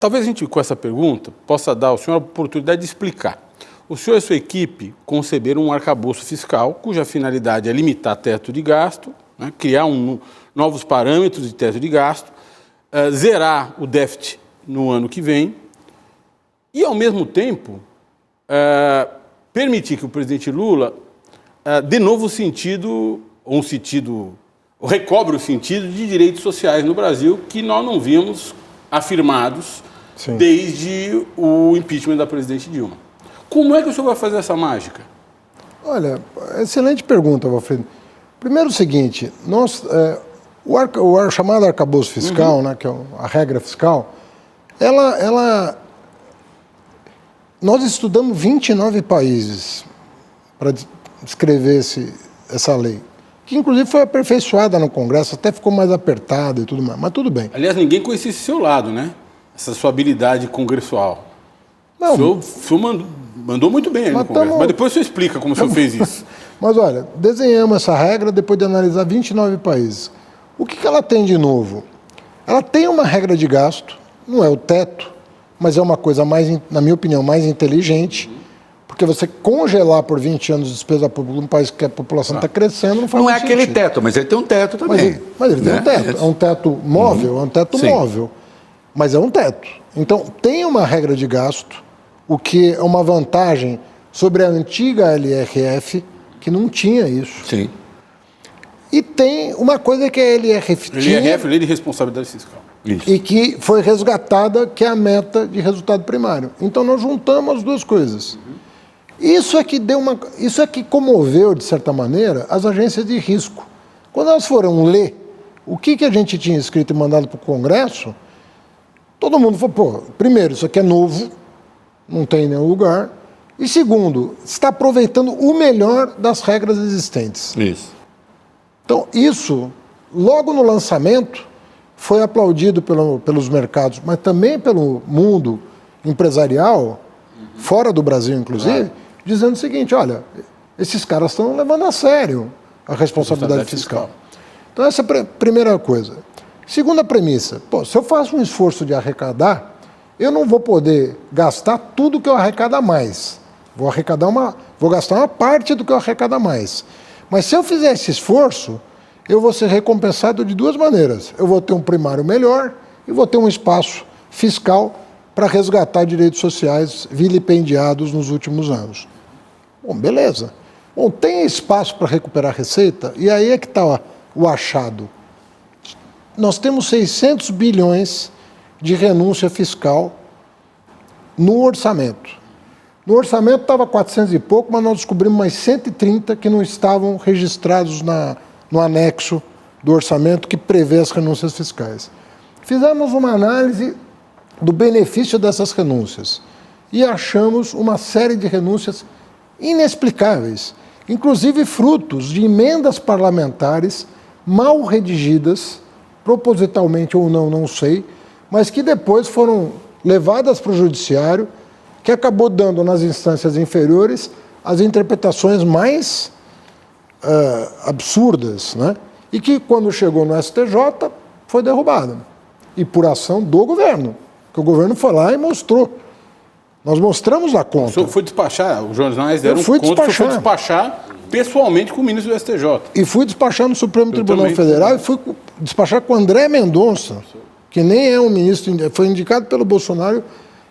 Talvez a gente, com essa pergunta, possa dar ao senhor a oportunidade de explicar. O senhor e sua equipe conceberam um arcabouço fiscal cuja finalidade é limitar teto de gasto, né, criar novos parâmetros de teto de gasto, zerar o déficit no ano que vem e, ao mesmo tempo, permitir que o presidente Lula dê novo sentido, ou recobre o sentido de direitos sociais no Brasil que nós não víamos afirmados Sim. desde o impeachment da presidente Dilma. Como é que o senhor vai fazer essa mágica? Olha, excelente pergunta, Valfredo. Primeiro o seguinte, o chamado arcabouço fiscal, né, que é a regra fiscal, nós estudamos 29 países para descrever essa lei, que inclusive foi aperfeiçoada no Congresso, até ficou mais apertada e tudo mais, mas tudo bem. Aliás, ninguém conhecia esse seu lado, né? Essa sua habilidade congressual. Não, o senhor mandou muito bem aí no Congresso, mas depois o senhor explica como o senhor fez isso. Mas olha, desenhamos essa regra depois de analisar 29 países. O que ela tem de novo? Ela tem uma regra de gasto, não é o teto, mas é uma coisa mais, na minha opinião, mais inteligente, porque você congelar por 20 anos despesa pública num país que a população está crescendo não faz Não é sentido. aquele teto, mas ele tem um teto também. Mas ele tem um teto. É um teto móvel, é um teto móvel, mas é um teto. Então, tem uma regra de gasto, o que é uma vantagem sobre a antiga LRF, que não tinha isso. Sim. E tem uma coisa que a LRF tinha... LRF, Lei de Responsabilidade Fiscal. Isso. E que foi resgatada, que é a meta de resultado primário. Então, nós juntamos as duas coisas. Isso é que comoveu, de certa maneira, as agências de risco. Quando elas foram ler o que a gente tinha escrito e mandado para o Congresso, todo mundo falou, pô, primeiro, isso aqui é novo, não tem em nenhum lugar, e segundo, está aproveitando o melhor das regras existentes. Isso. Então, isso, logo no lançamento, foi aplaudido pelos mercados, mas também pelo mundo empresarial, fora do Brasil, inclusive, dizendo o seguinte, olha, esses caras estão levando a sério a responsabilidade fiscal. Então, essa é a primeira coisa. Segunda premissa, se eu faço um esforço de arrecadar, eu não vou poder gastar tudo que eu arrecadar mais. Vou gastar uma parte do que eu arrecadar mais. Mas se eu fizer esse esforço, eu vou ser recompensado de duas maneiras. Eu vou ter um primário melhor e vou ter um espaço fiscal para resgatar direitos sociais vilipendiados nos últimos anos. Bom, beleza. Bom, tem espaço para recuperar receita? E aí é que está o achado. Nós temos 600 bilhões de renúncia fiscal no orçamento. No orçamento estava 400 e pouco, mas nós descobrimos mais 130 que não estavam registrados no anexo do orçamento que prevê as renúncias fiscais. Fizemos uma análise do benefício dessas renúncias e achamos uma série de renúncias inexplicáveis, inclusive frutos de emendas parlamentares mal redigidas, propositalmente ou não sei, mas que depois foram levadas para o judiciário, que acabou dando nas instâncias inferiores as interpretações mais absurdas, né? E que quando chegou no STJ foi derrubada, e por ação do governo, que o governo foi lá e mostrou. Nós mostramos a conta. O senhor foi despachar, os jornais deram conta, o senhor foi despachar pessoalmente com o ministro do STJ. E fui despachar no Supremo Tribunal Federal e fui despachar com o André Mendonça, que nem é um ministro, foi indicado pelo Bolsonaro,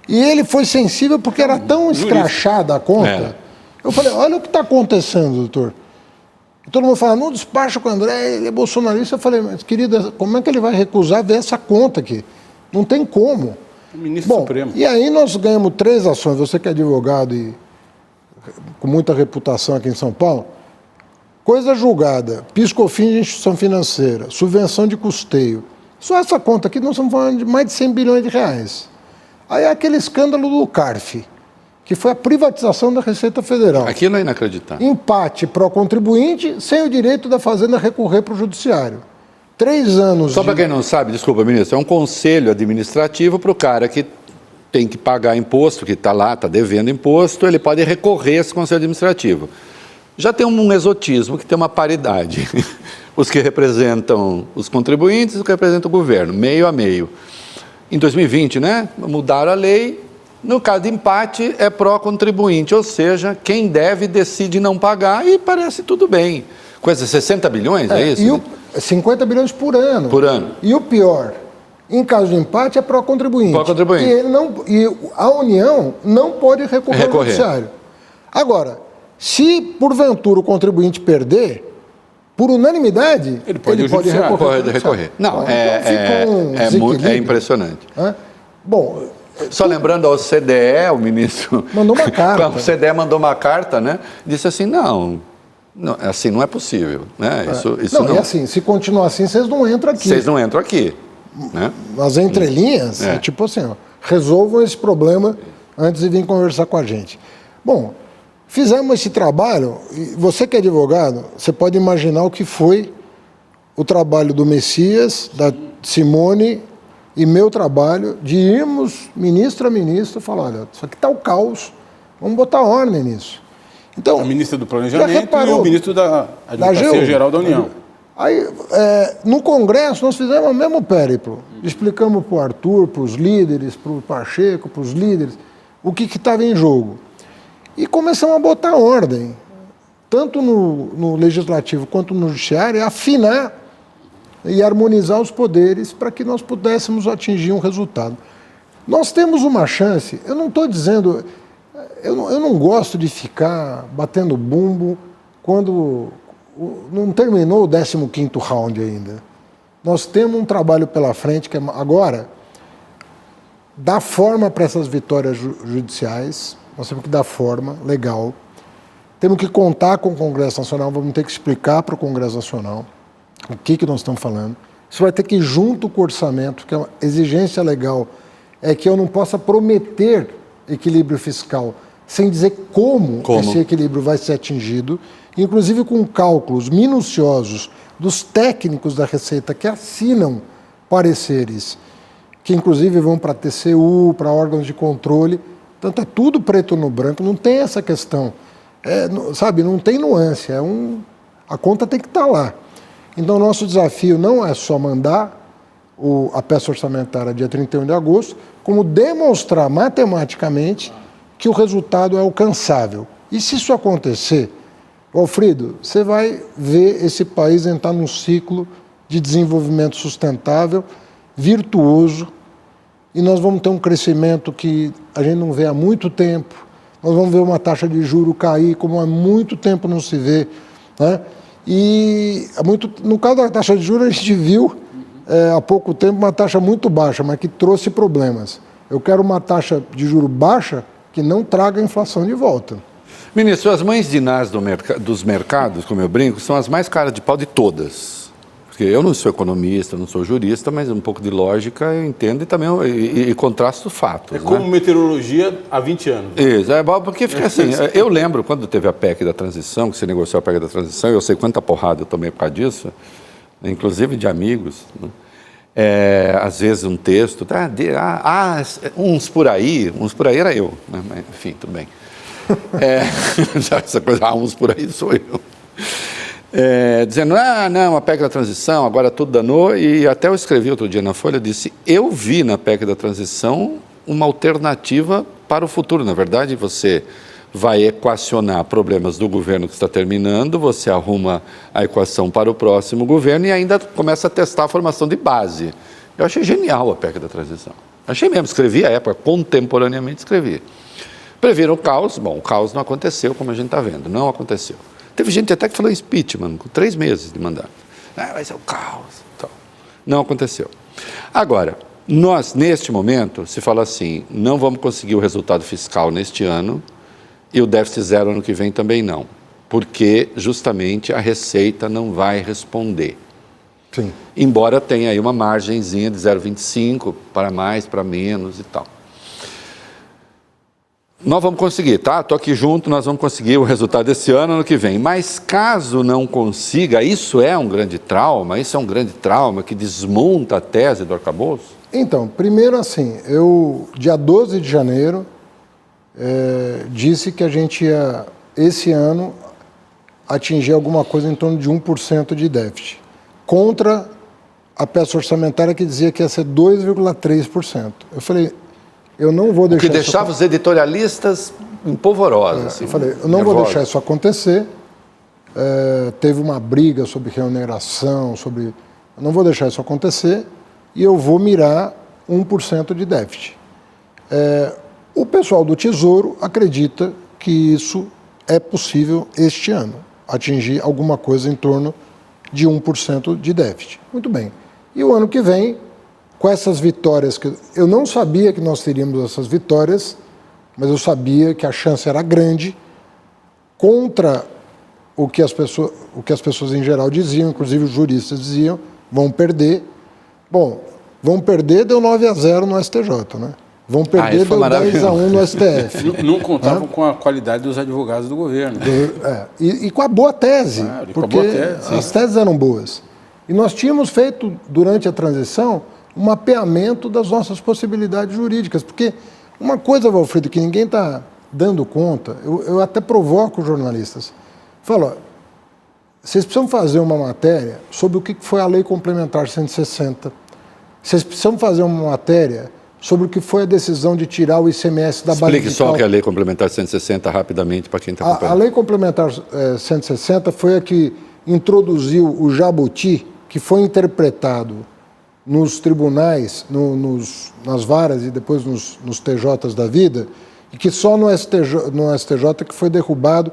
e ele foi sensível porque era tão escrachada a conta. Eu falei, olha o que está acontecendo, doutor. E todo mundo fala, não despacha com o André, ele é bolsonarista. Eu falei, mas querida, como é que ele vai recusar ver essa conta aqui? Não tem como. O ministro Supremo. E aí nós ganhamos 3 ações, você que é advogado e com muita reputação aqui em São Paulo, coisa julgada, PIS/COFINS de instituição financeira, subvenção de custeio. Só essa conta aqui nós estamos falando de mais de 100 bilhões de reais. Aí é aquele escândalo do CARF, que foi a privatização da Receita Federal. Aquilo é inacreditável. Empate para o contribuinte, sem o direito da Fazenda recorrer para o Judiciário. 3 anos... Só para quem não sabe, desculpa, ministro, é um conselho administrativo para o cara que tem que pagar imposto, que está lá, está devendo imposto, ele pode recorrer a esse conselho administrativo. Já tem um exotismo que tem uma paridade. Os que representam os contribuintes e os que representam o governo, meio a meio. em 2020, né? Mudaram a lei, no caso de empate é pró-contribuinte, ou seja, quem deve decide não pagar e parece tudo bem. Coisa 60 bilhões, é isso? 50 bilhões por ano. Por ano. E o pior, em caso de empate é pró-contribuinte. Pró-contribuinte. E a União não pode recorrer ao Judiciário. Agora, se porventura o contribuinte perder, por unanimidade, ele pode recorrer. Pode recorrer. Não, é impressionante. Bom, só lembrando ao CDE, o ministro... Mandou uma carta. O CDE mandou uma carta, né? Disse assim, não, assim não é possível. Né? Isso não. E assim, se continuar assim, vocês não entram aqui. Vocês não entram aqui. Né? As entrelinhas, é tipo assim, ó, resolvam esse problema antes de vir conversar com a gente. Bom, fizemos esse trabalho, e você que é advogado, você pode imaginar o que foi o trabalho do Messias, da Simone e meu trabalho de irmos ministro a ministro falar, olha, isso aqui está o caos, vamos botar ordem nisso. Então, a ministra do Planejamento e o ministro da Advocacia Geral da União. Aí, no Congresso, nós fizemos o mesmo périplo. Explicamos para o Arthur, para os líderes, para o Pacheco, para os líderes, o que estava em jogo. E começamos a botar ordem, tanto no Legislativo quanto no Judiciário, afinar e harmonizar os poderes para que nós pudéssemos atingir um resultado. Nós temos uma chance, eu não estou dizendo, eu não gosto de ficar batendo bumbo quando não terminou o 15º round ainda. Nós temos um trabalho pela frente que é agora dar forma para essas vitórias judiciais, nós temos que dar forma legal, temos que contar com o Congresso Nacional, vamos ter que explicar para o Congresso Nacional o que nós estamos falando. Isso vai ter que ir junto com o orçamento, que é uma exigência legal, é que eu não possa prometer equilíbrio fiscal sem dizer como esse equilíbrio vai ser atingido, inclusive com cálculos minuciosos dos técnicos da Receita que assinam pareceres, que inclusive vão para a TCU, para órgãos de controle. Portanto, é tudo preto no branco, não tem essa questão. Sabe, não tem nuance, a conta tem que estar lá. Então, o nosso desafio não é só mandar a peça orçamentária dia 31 de agosto, como demonstrar matematicamente que o resultado é alcançável. E se isso acontecer, Alfredo, você vai ver esse país entrar num ciclo de desenvolvimento sustentável, virtuoso, e nós vamos ter um crescimento que a gente não vê há muito tempo, nós vamos ver uma taxa de juros cair como há muito tempo não se vê, né? E no caso da taxa de juros a gente viu há pouco tempo uma taxa muito baixa, mas que trouxe problemas. Eu quero uma taxa de juros baixa que não traga a inflação de volta. Ministro, as mães de Nás dos mercados, como eu brinco, são as mais caras de pau de todas. Porque eu não sou economista, não sou jurista, mas um pouco de lógica eu entendo e também e contrasto fatos. É como meteorologia há 20 anos. Isso, porque fica assim, eu lembro quando teve a PEC da transição, que você negociou a PEC da transição, eu sei quanta porrada eu tomei por causa disso, inclusive de amigos, né? Às vezes um texto, uns por aí era eu, né? Mas, enfim, tudo bem. Essa coisa, uns por aí sou eu. Dizendo, não, a PEC da transição, agora tudo danou, e até eu escrevi outro dia na Folha, disse, eu vi na PEC da transição uma alternativa para o futuro. Na verdade, você vai equacionar problemas do governo que está terminando, você arruma a equação para o próximo governo e ainda começa a testar a formação de base. Eu achei genial a PEC da transição. Achei mesmo, escrevi à época, contemporaneamente escrevi. Previram o caos, bom, o caos não aconteceu, como a gente está vendo, não aconteceu. Teve gente até que falou impeachment, com 3 meses de mandato. Vai ser o caos. Então, não aconteceu. Agora, nós, neste momento, se fala assim, não vamos conseguir o resultado fiscal neste ano e o déficit zero ano que vem também não, porque justamente a Receita não vai responder. Sim. Embora tenha aí uma margenzinha de 0,25 para mais, para menos e tal. Nós vamos conseguir, tá? Estou aqui junto, nós vamos conseguir o resultado desse ano que vem. Mas caso não consiga, isso é um grande trauma que desmonta a tese do arcabouço? Então, primeiro assim, dia 12 de janeiro, disse que a gente ia, esse ano, atingir alguma coisa em torno de 1% de déficit, contra a peça orçamentária que dizia que ia ser 2,3%. Eu falei, eu não vou deixar... O que deixava os editorialistas empolvorosos. Eu falei, eu não vou deixar isso acontecer. Teve uma briga sobre remuneração, eu não vou deixar isso acontecer e eu vou mirar 1% de déficit. O pessoal do Tesouro acredita que isso é possível este ano, atingir alguma coisa em torno de 1% de déficit. Muito bem. E o ano que vem, com essas vitórias, que eu não sabia que nós teríamos essas vitórias, mas eu sabia que a chance era grande contra o que as pessoas em geral diziam, inclusive os juristas diziam, vão perder. Bom, vão perder, deu 9-0 no STJ, né? Vão perder, deu 10-1 no STF. Não contavam com a qualidade dos advogados do governo. E com a boa tese, claro, porque com a boa tese, as teses eram boas. E nós tínhamos feito, durante a transição, um mapeamento das nossas possibilidades jurídicas, porque uma coisa, Valfrido, que ninguém está dando conta, eu até provoco os jornalistas, falo, vocês precisam fazer uma matéria sobre o que foi a Lei Complementar 160, vocês precisam fazer uma matéria sobre o que foi a decisão de tirar o ICMS da base fiscal. Explique só o que é a Lei Complementar 160 rapidamente para quem está acompanhando. A Lei Complementar 160 foi a que introduziu o jabuti, que foi interpretado nos tribunais, nas varas e depois nos TJs da vida, e que só no STJ que foi derrubado,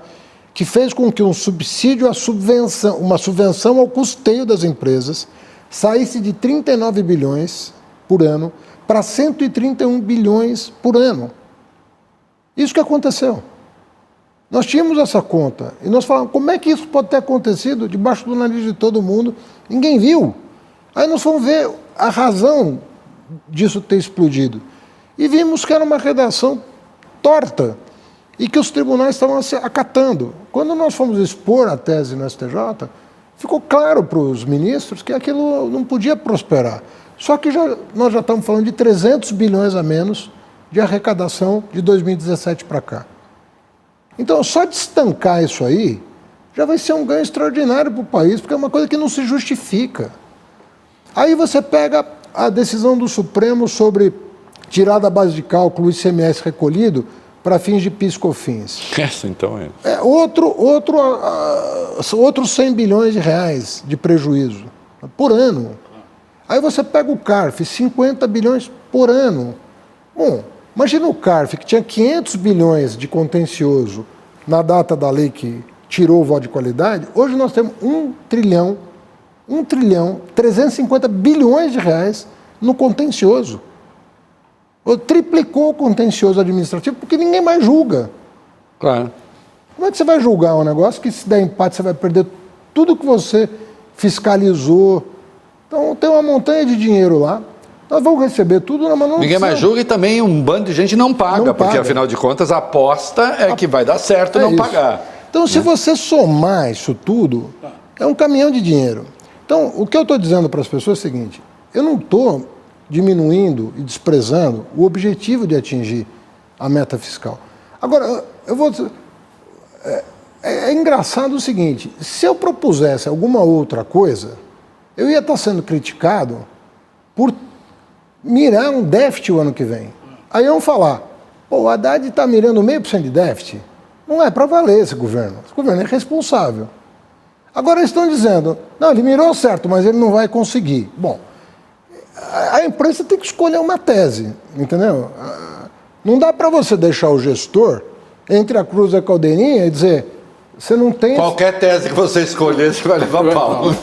que fez com que um subsídio à subvenção, uma subvenção ao custeio das empresas, saísse de 39 bilhões por ano para 131 bilhões por ano. Isso que aconteceu. Nós tínhamos essa conta e nós falamos, como é que isso pode ter acontecido debaixo do nariz de todo mundo? Ninguém viu. Aí nós fomos ver a razão disso ter explodido. E vimos que era uma redação torta e que os tribunais estavam se acatando. Quando nós fomos expor a tese no STJ, ficou claro para os ministros que aquilo não podia prosperar. Só que nós já estamos falando de 300 bilhões a menos de arrecadação de 2017 para cá. Então, só de estancar isso aí, já vai ser um ganho extraordinário para o país, porque é uma coisa que não se justifica. Aí você pega a decisão do Supremo sobre tirar da base de cálculo o ICMS recolhido para fins de PIS/COFINS. Essa, então, Outros 100 bilhões de reais de prejuízo por ano. Aí você pega o CARF, 50 bilhões por ano. Bom, imagina o CARF, que tinha 500 bilhões de contencioso na data da lei que tirou o voto de qualidade. Hoje nós temos 1 trilhão, 350 bilhões de reais no contencioso. Triplicou o contencioso administrativo porque ninguém mais julga. Claro. Como é que você vai julgar um negócio que, se der empate, você vai perder tudo que você fiscalizou? Então, tem uma montanha de dinheiro lá. Nós vamos receber tudo, mas não... Ninguém mais julga e também um bando de gente não paga, porque, afinal de contas, a aposta é que vai dar certo não pagar. Então, se você somar isso tudo, é um caminhão de dinheiro. Então, o que eu estou dizendo para as pessoas é o seguinte, eu não estou diminuindo e desprezando o objetivo de atingir a meta fiscal. Agora, eu vou... É engraçado o seguinte, se eu propusesse alguma outra coisa, eu ia estar sendo criticado por mirar um déficit o ano que vem. Aí iam falar, pô, o Haddad está mirando 0,5% de déficit. Não é para valer esse governo. Esse governo é responsável. Agora eles estão dizendo, não, ele mirou certo, mas ele não vai conseguir. Bom, a imprensa tem que escolher uma tese, entendeu? Não dá para você deixar o gestor entre a cruz e a caldeirinha e dizer, você não tem... Qualquer tese que você escolher, você vai levar pau.